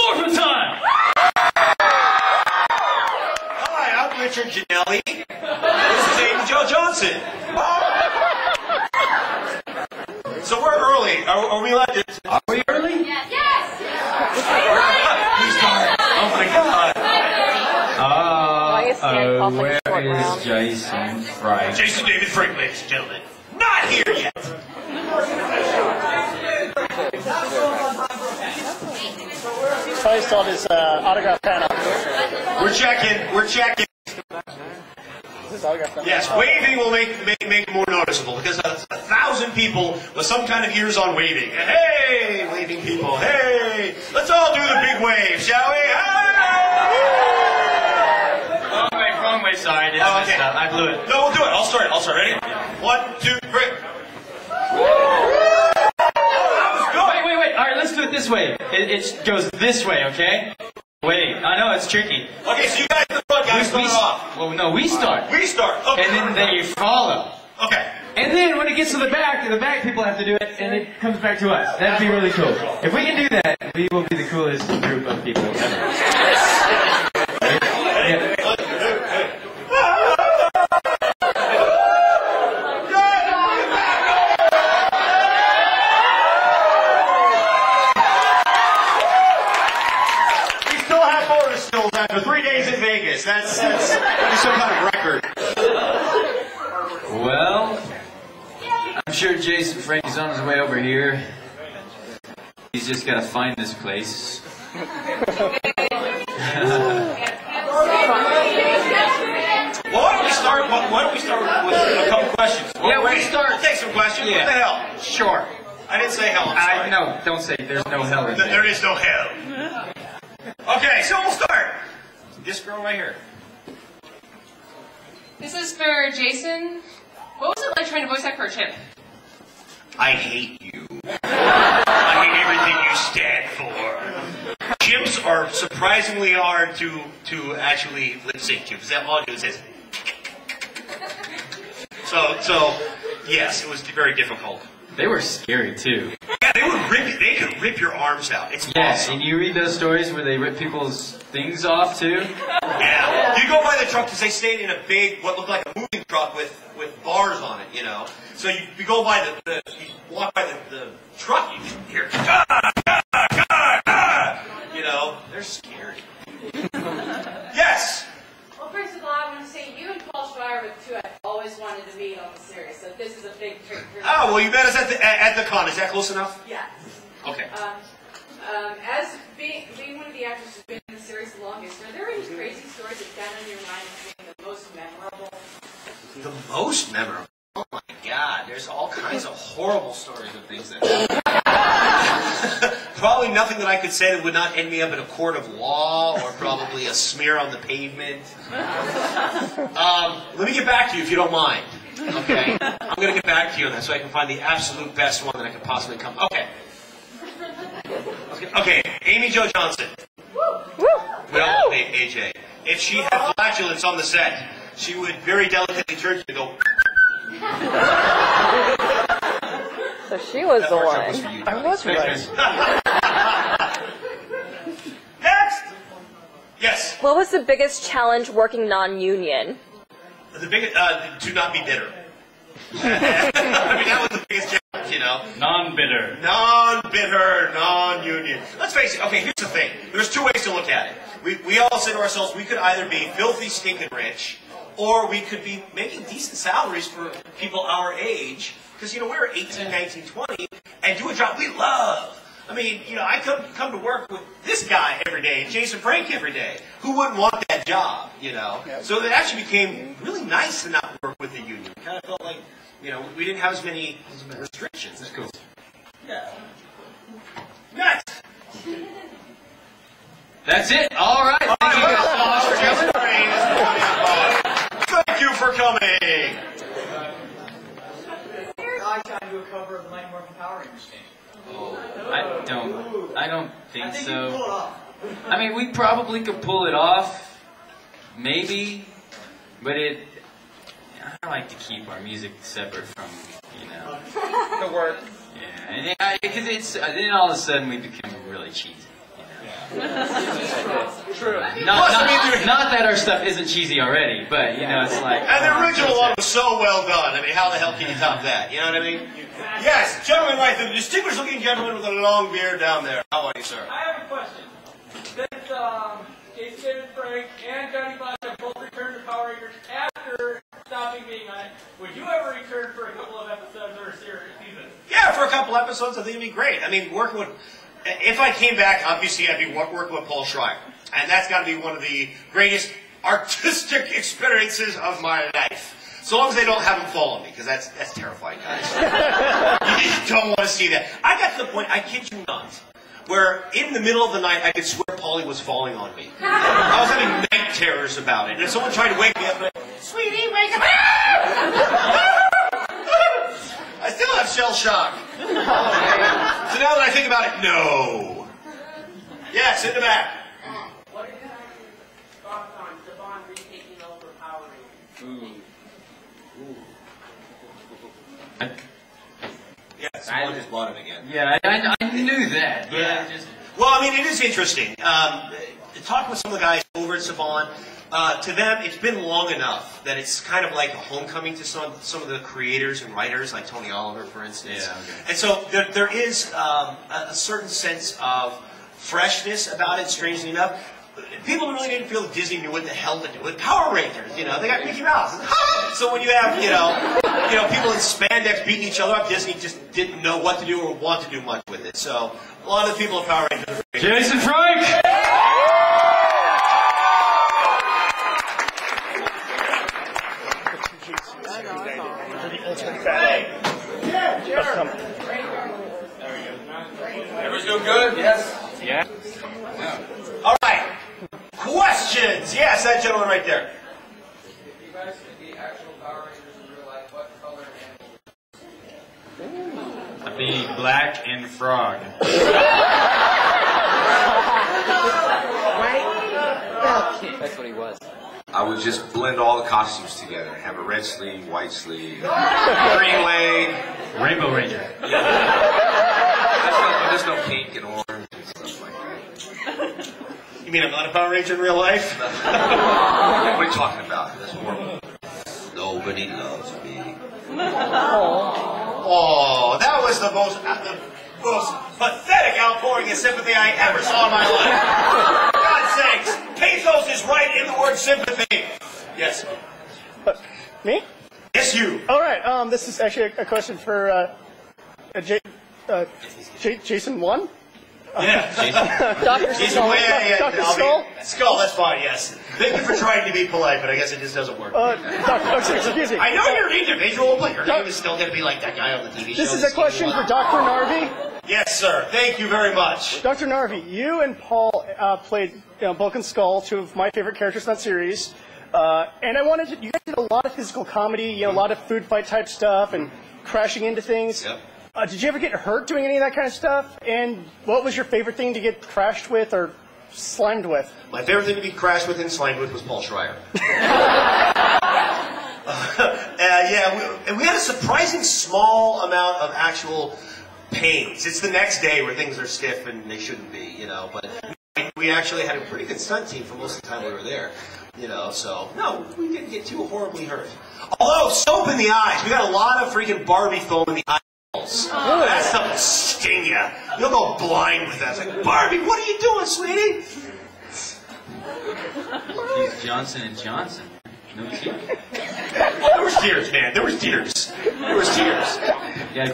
endorsement time! Hi, I'm Richard Janelli. This is Amy Jo Johnson. So we're early. Are we allowed to... Are we early? Yes. We start. Oh my God. Where is Jason Frank? Jason David Frank, ladies and gentlemen. Not here yet. Probably saw this autograph pen out there. We're checking. Yes, waving will make it more noticeable because 1,000 people with some kind of ears on waving. Hey, waving people. Hey, let's all do the big wave, shall we? Hey! Wrong way, sorry. I messed up. I blew it. No, we'll do it. I'll start. Ready? 1, 2, 3. Wait. All right, let's do it this way. It goes this way, okay? Wait, I know it's tricky. Okay, so you guys in the front, guys, start off. Well, no, we start. We start. Okay. And then you follow. Okay. And then when it gets to the back people have to do it, and it comes back to us. That'd be really cool. If we can do that, we will be the coolest group of people ever. Yeah. After 3 days in Vegas, that's some kind of record. Well, I'm sure Jason Frank is on his way over here. He's just got to find this place. Why don't we start with a couple questions? Yeah, we start. We'll take some questions. Yeah. What the hell? Sure. I didn't say hell. I'm sorry. No, don't say there's no hell in there. There is no hell. Okay, so we'll start. This girl right here. This is for Jason. What was it like trying to voice act for a chimp? I hate you. I hate everything you stand for. Chimps are surprisingly hard to actually lip sync to because that all it is says. So yes, it was very difficult. They were scary too. Yeah, they could rip your arms out. It's awesome. And you read those stories where they rip people's things off too? Yeah. You go by the truck because they stayed in a big, what looked like a moving truck with bars on it, you know. So you go by you walk by the truck, you hear, you know, they're scary. Yes. Well, first of all, I want to say you and Paul Schreier were the two I've always wanted to meet on the series, so this is a big treat for me. Oh, well, you met us at the con. Is that close enough? Yes. Okay. As being one of the actors who's been in the series the longest, are there any crazy stories that stand on your mind as being the most memorable? The most memorable? Oh my God, there's all kinds of horrible stories of things that probably nothing that I could say that would not end me up in a court of law or probably a smear on the pavement. Let me get back to you if you don't mind. Okay? I'm going to get back to you on that so I can find the absolute best one that I could possibly come. Okay. Okay, Amy Jo Johnson. We all know AJ. If she had flatulence on the set, she would very delicately turn to you and go... So she was the one. I was right. Next! Yes. What was the biggest challenge working non-union? The biggest, to not be bitter. I mean, that was the biggest challenge, you know. Non-bitter. Non-bitter, non-union. Let's face it. Okay, here's the thing. There's two ways to look at it. We all say to ourselves, we could either be filthy, stinking rich, or we could be making decent salaries for people our age, because, you know, we're 18, 19, 20, and do a job we love. I mean, you know, I come to work with this guy every day, and Jason Frank every day. Who wouldn't want that job, you know? So it actually became really nice to not work with the union. It kind of felt like, you know, we didn't have as many restrictions. That's cool. Yeah. Next! That's it. All right. Thank you guys so much for coming. Thank you for coming. I tried to do a cover of the Mighty Morphin Power Rangers thing. Oh, I don't think I think so. you can pull it off. I mean, we probably could pull it off, maybe, but I like to keep our music separate from, you know, The work. yeah, because then all of a sudden we become really cheesy. You know? True. Not that our stuff isn't cheesy already, but you know, it's like. And the original one was so well done. I mean, how the hell can you top that? You know what I mean? Yes, gentleman right there, the distinguished-looking gentleman with a long beard down there. How are you, sir? I have a question. Since Jason David Frank and Johnny Bosch have both returned to Power Rangers after stopping being on it, would you ever return for a couple of episodes or a season? Yeah, for a couple episodes, I think it'd be great. I mean, working with... If I came back, obviously I'd be working with Paul Schreier. And that's got to be one of the greatest artistic experiences of my life. So long as they don't have him fall on me, because that's terrifying, guys. You just don't want to see that. I got to the point, I kid you not, where in the middle of the night, I could swear Paulie was falling on me. I was having night terrors about it. And if someone tried to wake me up, like, sweetie, wake up! I still have shell shock. So now that I think about it, no. Yes, in the back. What are your thoughts on Devon retaking over Power Rangers? Yes, someone just bought it again. Yeah, I knew that. But Yeah. I just, Well, I mean, it is interesting. Talking with some of the guys over at Saban, to them, it's been long enough that it's kind of like a homecoming to some of the creators and writers, like Tony Oliver, for instance. Yeah, okay. And so there is a certain sense of freshness about it, strangely enough. People really didn't feel Disney knew what the hell to do with Power Rangers. You know, they got Mickey Mouse. So when you have, you know, people in spandex beating each other up, Disney just didn't know what to do or want to do much with it. So a lot of the people at Power Rangers. Jason Frank! Everyone's doing good? Yes. Yeah. All right. Questions? Yes, that gentleman right there. If you guys could be actual Power Rangers in real life, what color and I'd be black and frog. That's what he was. I would just blend all the costumes together. Have a red sleeve, white sleeve, green leg. Rainbow Ranger. There's no pink and orange and stuff like that. You mean I'm not a Power Ranger in real life? What are you talking about? That's horrible. Nobody loves me. Oh, that was the most pathetic outpouring of sympathy I ever saw in my life. For God's sakes, pathos is right in the word sympathy. Yes. Me? Yes, you. All right. This is actually a question for Jason 1. Yeah. Dr. Jason, Skull. yeah. Dr. I'll be- Skull? Skull, that's fine, yes. Thank you for trying to be polite, but I guess it just doesn't work. Excuse me. I know you're an individual, but your name is still going to be like that guy on the TV show. This is a question for Dr. Narvy. Yes, sir. Thank you very much. Dr. Narvy, you and Paul played Bulk and Skull, two of my favorite characters in that series. And I wanted to, you guys did a lot of physical comedy, a lot of food fight type stuff and crashing into things. Yep. Did you ever get hurt doing any of that kind of stuff? And what was your favorite thing to get crashed with or slimed with? My favorite thing to be crashed with and slimed with was Paul Schreier. We had a surprising small amount of actual pains. It's the next day where things are stiff and they shouldn't be, But we actually had a pretty good stunt team for most of the time we were there, So no, we didn't get too horribly hurt. Although soap in the eyes, we got a lot of freaking Barbie foam in the eyes. That stuff will sting you. You'll go blind with that. It's like, Barbie, what are you doing, sweetie? He's Johnson & Johnson. No teeth. Oh, there was tears, man. There was tears. Yeah,